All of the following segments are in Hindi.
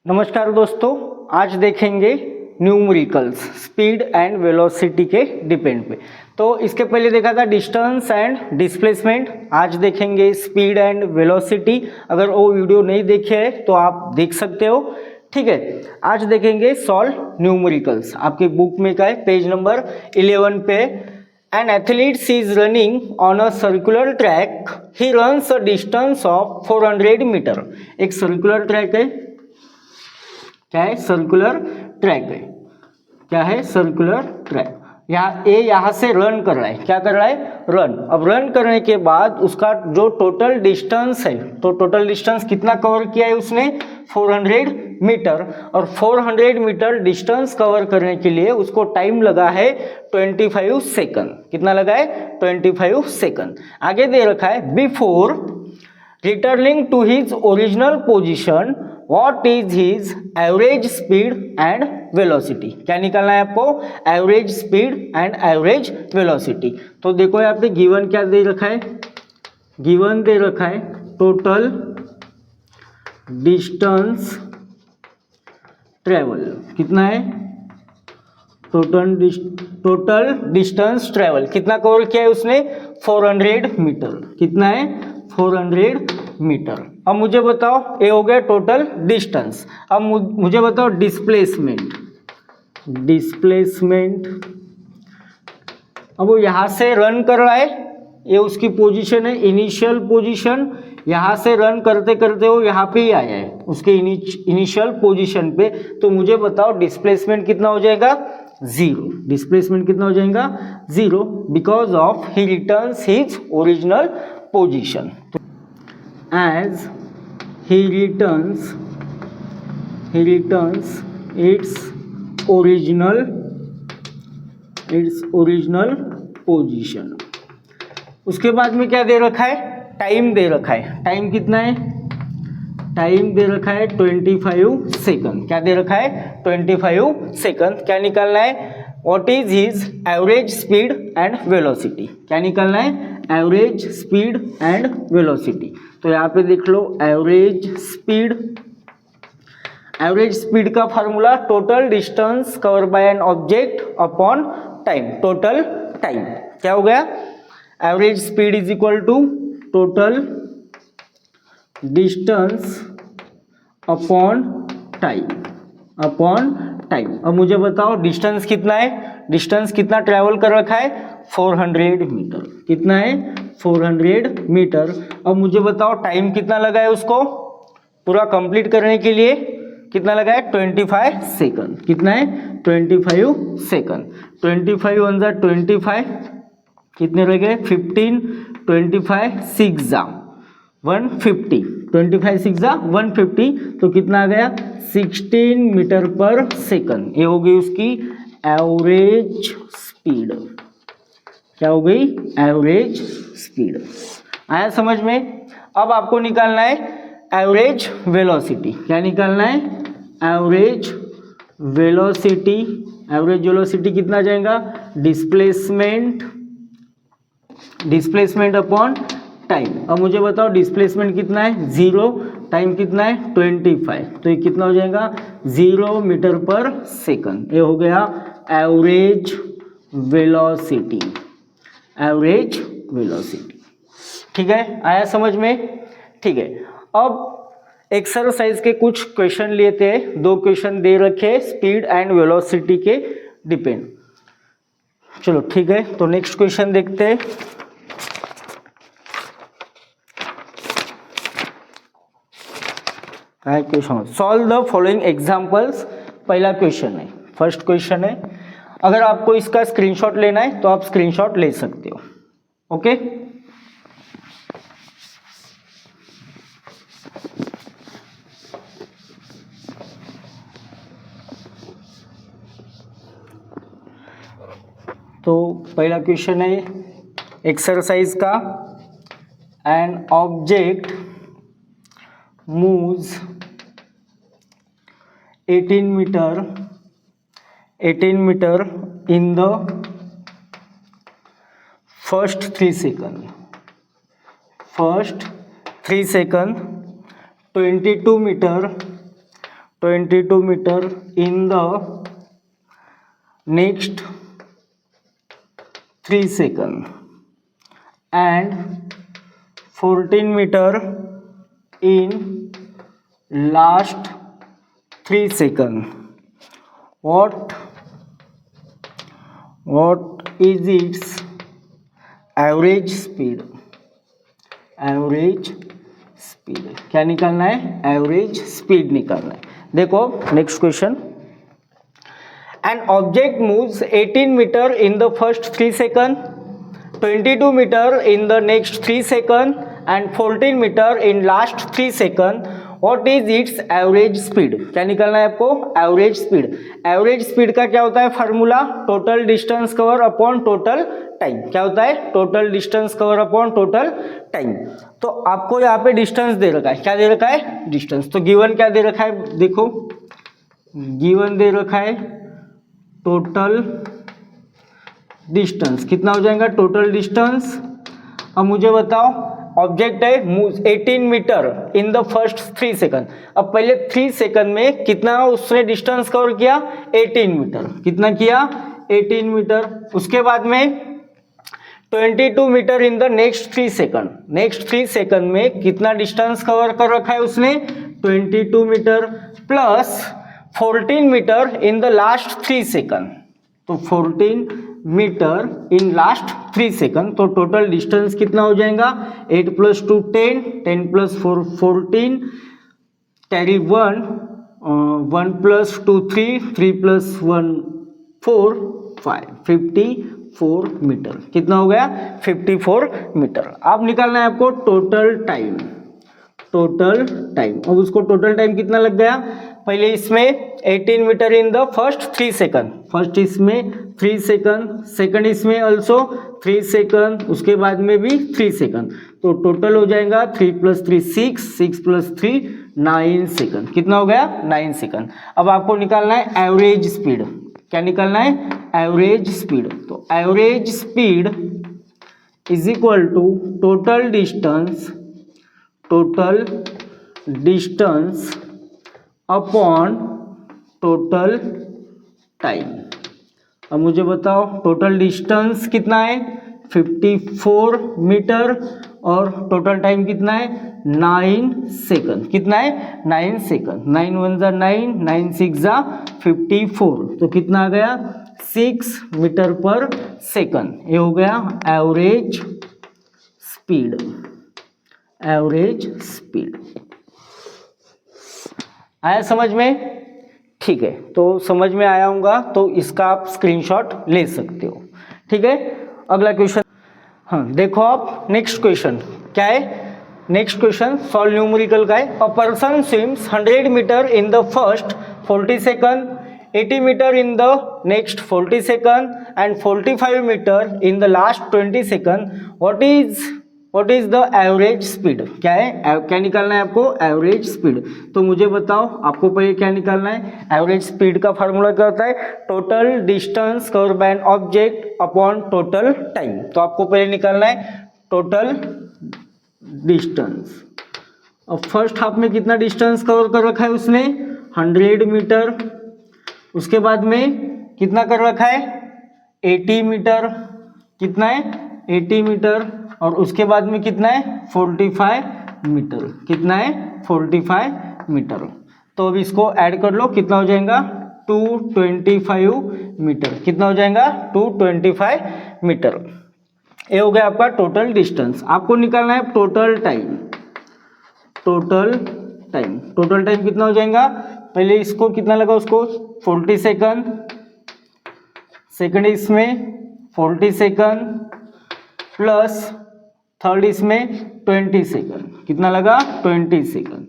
नमस्कार दोस्तों, आज देखेंगे न्यूमेरिकल्स स्पीड एंड वेलोसिटी के डिपेंड पे। तो इसके पहले देखा था डिस्टेंस एंड डिस्प्लेसमेंट, आज देखेंगे स्पीड एंड वेलोसिटी। अगर वो वीडियो नहीं देखे है तो आप देख सकते हो, ठीक है। आज देखेंगे सॉल्व न्यूमेरिकल्स, आपकी बुक में का है पेज नंबर 11 पे। An athlete is running on a circular track. He runs a distance of 400 metre. एक सर्कुलर ट्रैक है, क्या है? सर्कुलर ट्रैक है। क्या है? Circular track. यहाँ ए यहाँ से रन कर रहा है, क्या कर रहा है? रन। अब रन करने के बाद उसका जो टोटल डिस्टेंस है, तो टोटल डिस्टेंस कितना कवर किया है उसने? 400 मीटर। और 400 मीटर डिस्टेंस कवर करने के लिए उसको टाइम लगा है 25 सेकंड। कितना लगा है? 25 सेकंड। आगे दे रखा है before returning to his original position what is his average speed and velocity. क्या निकालना है आपको? Average speed and average velocity. तो देखो यहाँ पे गिवन क्या दे रखा है? गिवन दे रखा है टोटल डिस्टेंस ट्रेवल। कितना है? टोटल डिस्टेंस ट्रेवल कितना कवर किया है उसने? 400 मीटर। कितना है? 400 मीटर। अब मुझे बताओ, ये हो गया टोटल डिस्टेंस। अब मुझे बताओ डिस्प्लेसमेंट। डिस्प्लेसमेंट, अब वो यहाँ से रन कर रहा है, ये उसकी पोजीशन है, इनिशियल पोजीशन। यहाँ से रन करते करते वो यहाँ पे ही आया है, उसके इनिशियल पोजीशन पे। तो मुझे बताओ डिस्प्लेसमेंट कितना हो जाएगा? 0। डिस्प्लेसमेंट कितना हो जाएगा? 0, because of he returns his original position. As he returns its original position। उसके बाद में क्या दे रखा है? टाइम दे रखा है। टाइम कितना है? टाइम दे रखा है 25 सेकंड। क्या दे रखा है? 25 सेकंड। क्या निकालना है? What is his average speed and velocity? क्या निकालना है? Average speed and velocity. तो यहाँ पे देख लो एवरेज स्पीड। एवरेज स्पीड का formula total distance cover by an object upon time. Total time क्या हो गया? Average speed is equal to total distance upon time. Upon time. अब मुझे बताओ डिस्टेंस कितना है? डिस्टेंस कितना ट्रेवल कर रखा है? 400 मीटर। कितना है? 400 मीटर। अब मुझे बताओ टाइम कितना लगा है उसको पूरा कंप्लीट करने के लिए? कितना लगा है? 25 सेकंड। कितना है? 25 सेकंड। 25 × 25 कितने रह गए? 15। 25 6 जा 150। 25 6 जा 150। तो कितना आ गया? 16 मीटर पर सेकंड। ये हो गई उसकी एवरेज स्पीड। क्या हो गई? Average speed. आया समझ में? अब आपको निकालना है एवरेज वेलोसिटी। क्या निकालना है? Average velocity. एवरेज वेलोसिटी कितना जाएगा? Displacement upon time. अब मुझे बताओ डिस्प्लेसमेंट कितना है? 0। टाइम कितना है? 25। तो ये कितना हो जाएगा? 0 मीटर पर सेकंड। ये हो गया एवरेज वेलोसिटी। Average velocity. ठीक है, आया समझ में? ठीक है। अब एक्सरसाइज के कुछ क्वेश्चन लेते हैं। 2 क्वेश्चन दे रखे स्पीड एंड वेलोसिटी के डिपेंड। चलो ठीक है, तो नेक्स्ट क्वेश्चन देखते हैं। Question solve the following examples. पहला क्वेश्चन है, फर्स्ट क्वेश्चन है। अगर आपको इसका स्क्रीनशॉट लेना है तो आप स्क्रीनशॉट ले सकते हो। ओके, तो पहला क्वेश्चन है एक्सरसाइज का। An object moves 18 metre in the first 3 seconds, 22 meter 22 meter in the next 3 seconds and 14 meter in last 3 seconds. What is its average speed? Average speed क्या निकालना है? एवरेज स्पीड निकालना है. देखो next question. An object moves 18 metre in the first 3 second, 22 metre in the next 3 second and 14 metre in last 3 second. What is its average speed? क्या निकालना है आपको? Average speed. एवरेज स्पीड का क्या होता है formula? Total distance cover upon total time. क्या होता है? Total distance cover upon total time. तो आपको यहाँ पे डिस्टेंस दे रखा है. क्या दे रखा है? डिस्टेंस. तो गिवन क्या दे रखा है? देखो गिवन दे रखा है टोटल डिस्टेंस. कितना हो जाएगा टोटल डिस्टेंस? अब मुझे बताओ ऑब्जेक्ट है move 18 metre in the first 3 second. अब पहले 3 सेकंड में कितना उसने डिस्टेंस कवर किया? 18 मीटर. कितना किया? 18 मीटर. उसके बाद में 22 metre in the next 3 second. Next 3 second में कितना डिस्टेंस कवर कर रखा है उसने? 22 metre plus 14 metre in the last 3 second. तो 14 मीटर इन लास्ट 3 सेकंड. तो टोटल डिस्टेंस कितना हो जाएगा? 8 + 2 10, 10 + 4 14, कैरी 1, 1 + 2 3, 3 + 1 4 5, 54 मीटर. कितना हो गया? 54 मीटर. अब निकालना है आपको टोटल टाइम. Total time. अब उसको टोटल टाइम कितना लग गया? पहले इसमें 18 metre in the first 3 second. First इसमें 3 सेकंड, सेकंड इसमें ऑल्सो 3 सेकंड, उसके बाद में भी 3 सेकंड. तो टोटल हो जाएगा 3 + 3 6, 6 + 3 9 सेकंड. कितना हो गया? 9 सेकंड. अब आपको निकालना है एवरेज स्पीड. क्या निकालना है? Average speed. तो average speed is equal to total distance upon total time. अब मुझे बताओ टोटल डिस्टेंस कितना है? 54 मीटर और टोटल टाइम कितना है? 9 सेकंड. कितना है? 9 सेकंड. 9 × 1 = 9, 9 × 6 = 54. तो कितना आ गया? 6 मीटर पर सेकंड. ये हो गया एवरेज स्पीड. एवरेज स्पीड आया समझ में? ठीक है. तो समझ में आया होगा तो इसका आप स्क्रीनशॉट ले सकते हो. ठीक है. अगला क्वेश्चन. हाँ देखो आप नेक्स्ट क्वेश्चन क्या है? नेक्स्ट क्वेश्चन सॉल्व न्यूमेरिकल का है. A person swims 100 metre in the first 40 second, 80 metre in the next 40 second and 45 meter in the last 20 second. what is the average speed? क्या है? क्या निकालना है आपको? Average speed. तो मुझे बताओ आपको पहले क्या निकालना है? एवरेज स्पीड का फार्मूला क्या होता है? Total distance cover by an object upon total time. तो आपको पहले निकालना है टोटल डिस्टेंस. अब फर्स्ट हाफ में कितना डिस्टेंस कवर कर रखा है उसने? 100 मीटर. उसके बाद में कितना कर रखा है? 80 मीटर. कितना है? 80 मीटर. और उसके बाद में कितना है? 45 मीटर. कितना है? 45 मीटर. तो अब इसको ऐड कर लो. कितना हो जाएगा? 225 मीटर. कितना हो जाएगा? 225 मीटर. ये हो गया आपका टोटल डिस्टेंस. आपको निकालना है टोटल टाइम. टोटल टाइम कितना हो जाएगा? पहले इसको कितना लगा उसको? 40 सेकंड. सेकंड इसमें 40 सेकंड प्लस थर्ड इसमें 20 सेकंड. कितना लगा? 20 सेकंड.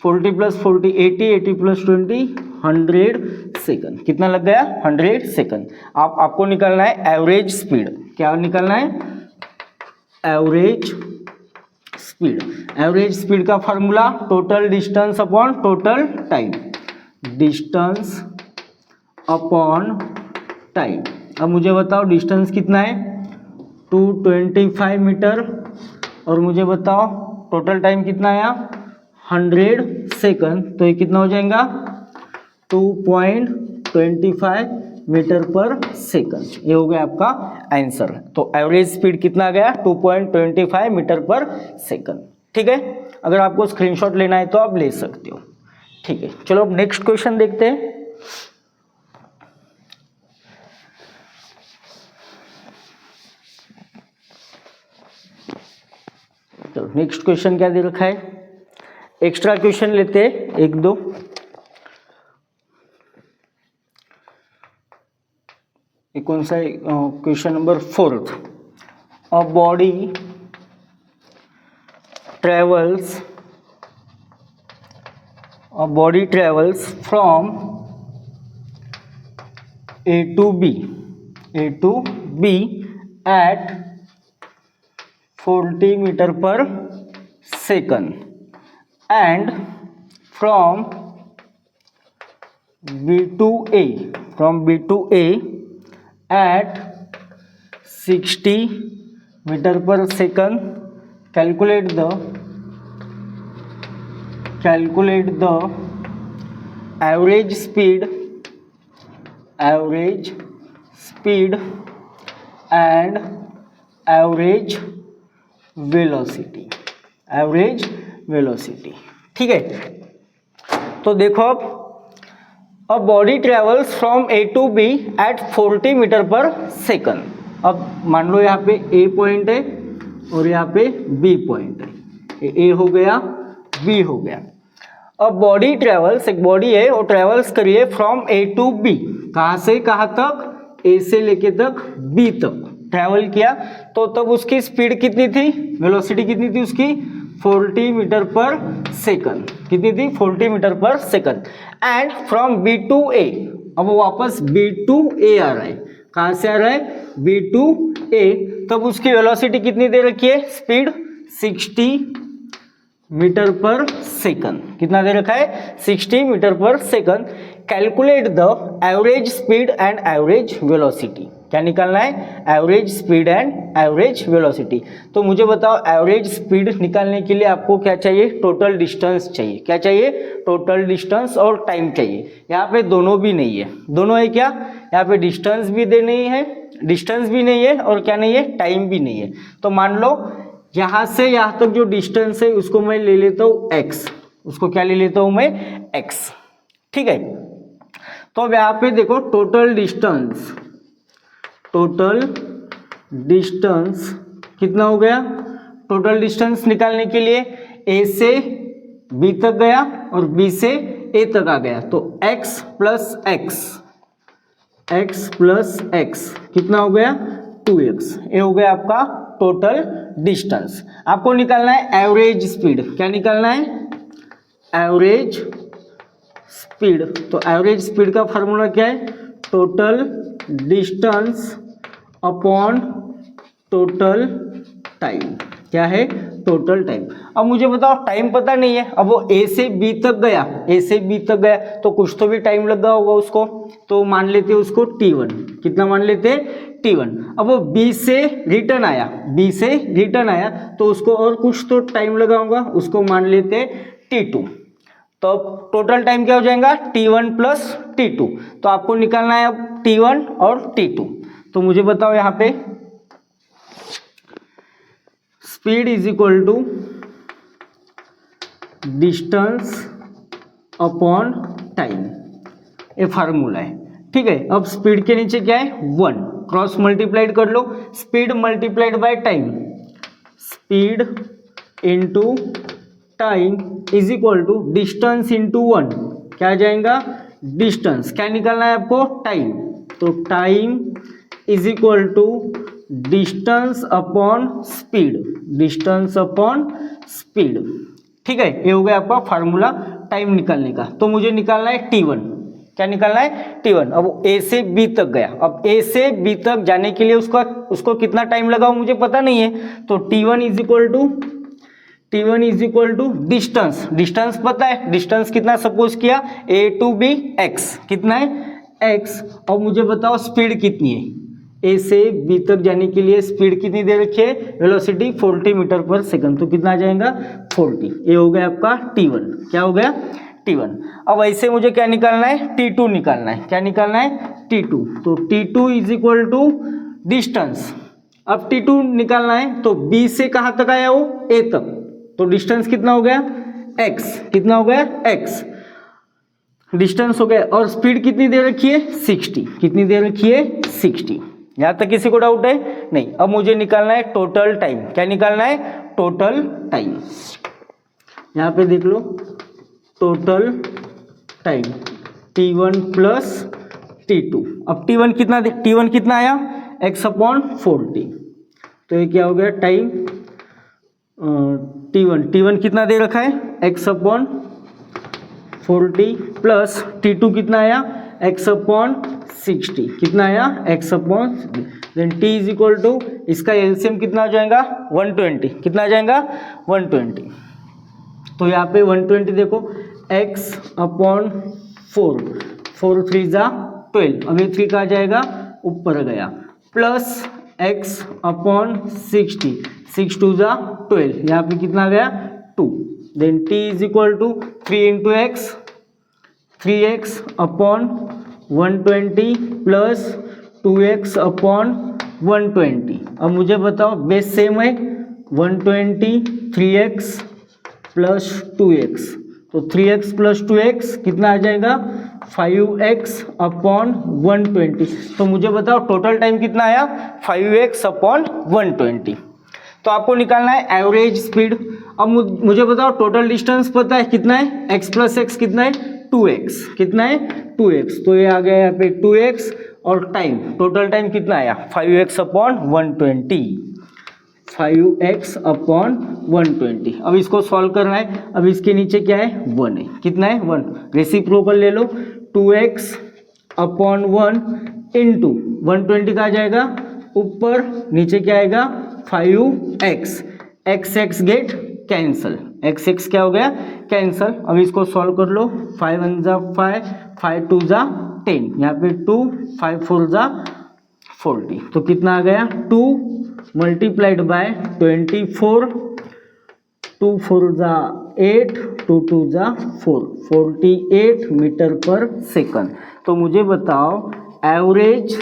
40 + 40 80, 80 + 20 100 सेकंड. कितना लग गया? 100 सेकंड. आपको निकालना है एवरेज स्पीड. क्या निकालना है? Average speed. एवरेज स्पीड का formula total distance upon total time. Distance upon time. अब मुझे बताओ डिस्टेंस कितना है? 225 मीटर. और मुझे बताओ टोटल टाइम कितना आया? 100 सेकंड. तो ये कितना हो जाएगा? 2.25 मीटर पर सेकंड। ये हो गया आपका आंसर। तो एवरेज स्पीड कितना गया? 2.25 मीटर पर सेकंड। ठीक है, अगर आपको स्क्रीनशॉट लेना है तो आप ले सकते हो। ठीक है, चलो अब नेक्स्ट क्वेश्चन देखते हैं। चलो नेक्स्ट क्वेश्चन क्या दे रखा है? एक्स्ट्रा क्वेश्चन लेते हैं एक दो। कौन सा है? Question number 4th। A body travels from A to B at 40 meter per second and from B to A at 60 meter per second. Calculate the average speed and average velocity। ठीक है, तो देखो अब body travels from A to B at 40 metre per second. अब मान लो यहाँ पे ए पॉइंट है और यहाँ पे बी पॉइंट है। ए हो गया, बी हो गया। अब बॉडी ट्रेवल्स, एक बॉडी है वो ट्रेवल्स करिए फ्रॉम ए टू बी। कहाँ से कहाँ तक? ए से लेके तक बी तक ट्रेवल किया। तो तब उसकी स्पीड कितनी थी? वेलोसिटी कितनी थी उसकी? 40 मीटर पर सेकंड। कितनी थी? 40 metre per second. And from B to A, अब वो वापस बी टू ए आ रहा है। कहाँ से आ रहा है? बी टू ए। तब उसकी वेलोसिटी कितनी दे रखी है? Speed 60 metre per second. कितना दे रखा है? 60 metre per second. Calculate the average speed and average velocity. क्या निकालना है? Average speed and average velocity. तो मुझे बताओ, एवरेज स्पीड निकालने के लिए आपको क्या चाहिए? टोटल डिस्टेंस चाहिए। क्या चाहिए? टोटल डिस्टेंस और टाइम चाहिए। यहाँ पे दोनों भी नहीं है। दोनों है क्या? यहाँ पे डिस्टेंस भी नहीं है और क्या नहीं है? टाइम भी नहीं है। तो मान लो यहाँ से यहाँ तक जो डिस्टेंस है उसको मैं ले लेता हूँ x। उसको क्या ले लेता हूँ मैं? x। ठीक है, तो अब यहाँ पे देखो टोटल डिस्टेंस कितना हो गया? टोटल डिस्टेंस निकालने के लिए a से b तक गया और b से a तक आ गया। तो x प्लस x कितना हो गया? 2x। ये हो गया आपका टोटल डिस्टेंस। आपको निकालना है एवरेज स्पीड। क्या निकालना है? Average speed. तो एवरेज स्पीड का फॉर्मूला क्या है? Total distance upon total time. क्या है? Total time. अब मुझे बताओ, टाइम पता नहीं है। अब वो ए से बी तक गया तो कुछ तो भी टाइम लगा होगा उसको। तो मान लेते हैं उसको T1। कितना मान लेते हैं? T1। अब वो बी से रिटर्न आया तो उसको और कुछ तो टाइम लगा होगा, उसको मान लेते हैं T2। तो टोटल टाइम क्या हो जाएगा? T1 plus T2। तो आपको निकालना है अब T1 और T2। तो मुझे बताओ यहाँ पे speed is equal to distance upon time. ये फार्मूला है। ठीक है, अब स्पीड के नीचे क्या है? 1। क्रॉस मल्टीप्लाइड कर लो। Speed multiplied by time, speed into time is equal to distance into 1। क्या आ जाएगा? डिस्टेंस। क्या निकालना है आपको? टाइम। तो time is equal to distance upon speed. ठीक है, ये हो गया आपका फार्मूला टाइम निकालने का। तो मुझे निकालना है T1। क्या निकालना है? T1। अब A से B तक गया। अब A से B तक जाने के लिए उसको कितना टाइम लगा मुझे पता नहीं है। तो T1 is equal to distance पता है। डिस्टेंस कितना सपोज किया? A to B x। कितना है? x। अब मुझे बताओ स्पीड कितनी है? A से B तक जाने के लिए स्पीड कितनी दे रखी है? Velocity 40 metre per second. तो कितना आ जाएगा? 40। ये हो गया आपका T1। क्या हो गया? t1। अब ऐसे मुझे क्या निकालना है, t2 निकालना है। क्या निकालना है, t2। तो t2 is equal to distance. अब t2 निकालना है तो b से कहाँ तक आया वो, a तक, तो डिस्टेंस कितना हो गया, x। कितना हो गया, x डिस्टेंस हो गया। और स्पीड कितनी दे रखी है, 60। कितनी दे रखी है, 60। यहाँ तक किसी को डाउट है, नहीं। अब मुझे निकालना है टोटल टाइम। क्या निकालना है, टोटल टाइम। यहाँ पे देख लो, total time t1 plus t2। अब t1 कितना आया, x/40। तो ये क्या हो गया, टाइम t1 कितना दे रखा है, x/40 प्लस t2 कितना आया, x/60। कितना आया, x/60। Then t is equal to, इसका एलसीएम कितना आ जाएगा, 120। कितना आ जाएगा, 120। तो यहाँ पे 120 देखो, x/4, 4 3 जा 12। अब ये 3 कहाँ जाएगा, ऊपर गया, प्लस x/60, 6 2 जा 12। यहाँ पे कितना गया, 2। Then t is equal to 3 into x, 3x/120 plus 2x/120। अब मुझे बताओ, बेस सेम है, 120 3x प्लस 2x। तो 3x प्लस 2x कितना आ जाएगा, 5x/120। तो मुझे बताओ टोटल टाइम कितना आया, 5x/120। तो आपको निकालना है एवरेज स्पीड। अब मुझे बताओ टोटल डिस्टेंस पता है कितना है, x प्लस एक्स कितना है, 2x। कितना है, 2x। तो ये आ गया यहाँ पे 2x। और टाइम, टोटल टाइम कितना आया, 5x/120। 5x/120। अब इसको सॉल्व करना है। अब इसके नीचे क्या है, 1 है। कितना है, 1। रेसिप्रोकल ले लो, 2x/1 इंटू 120 का आ जाएगा ऊपर, नीचे क्या आएगा, 5x। x get cancel, x क्या हो गया, कैंसल। अब इसको सॉल्व कर लो, 5 1 जा 5, 5 2 जा 10। यहाँ पे 2, 5 4 जा 40। तो कितना आ गया, 2 मल्टीप्लाइड बाय 24, 2 4 जा 8, 2 2 जा 4, 48 मीटर पर सेकंड। तो मुझे बताओ एवरेज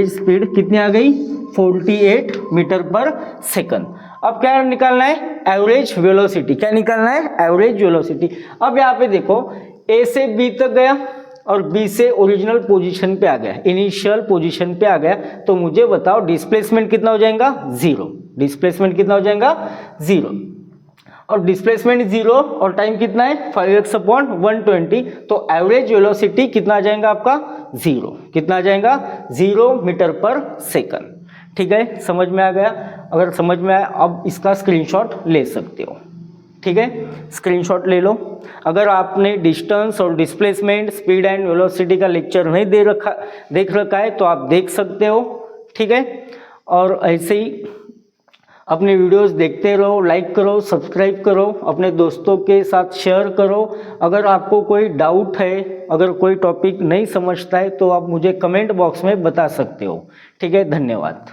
स्पीड कितनी आ गई, 48 मीटर पर सेकंड। अब क्या निकालना है, एवरेज वेलोसिटी। क्या निकालना है, एवरेज वेलोसिटी। अब यहाँ पे देखो, ए से बी तक गया और बी से ओरिजिनल पोजीशन पे आ गया, इनिशियल पोजीशन पे आ गया। तो मुझे बताओ डिस्प्लेसमेंट कितना हो जाएगा, 0। डिस्प्लेसमेंट कितना हो जाएगा, 0। और डिस्प्लेसमेंट 0 और टाइम कितना है, 5x/120। तो एवरेज वेलोसिटी कितना आ जाएगा आपका, 0। कितना आ जाएगा, 0 मीटर पर सेकंड। ठीक है, समझ में आ गया। अगर समझ में आया, अब इसका स्क्रीनशॉट ले सकते हो। ठीक है, स्क्रीनशॉट ले लो। अगर आपने डिस्टेंस और डिस्प्लेसमेंट, स्पीड एंड वेलोसिटी का लेक्चर नहीं देख रखा है तो आप देख सकते हो। ठीक है, और ऐसे ही अपने वीडियोस देखते रहो, लाइक करो, सब्सक्राइब करो, अपने दोस्तों के साथ शेयर करो। अगर आपको कोई डाउट है, अगर कोई टॉपिक नहीं समझता है तो आप मुझे कमेंट बॉक्स में बता सकते हो। ठीक है, धन्यवाद।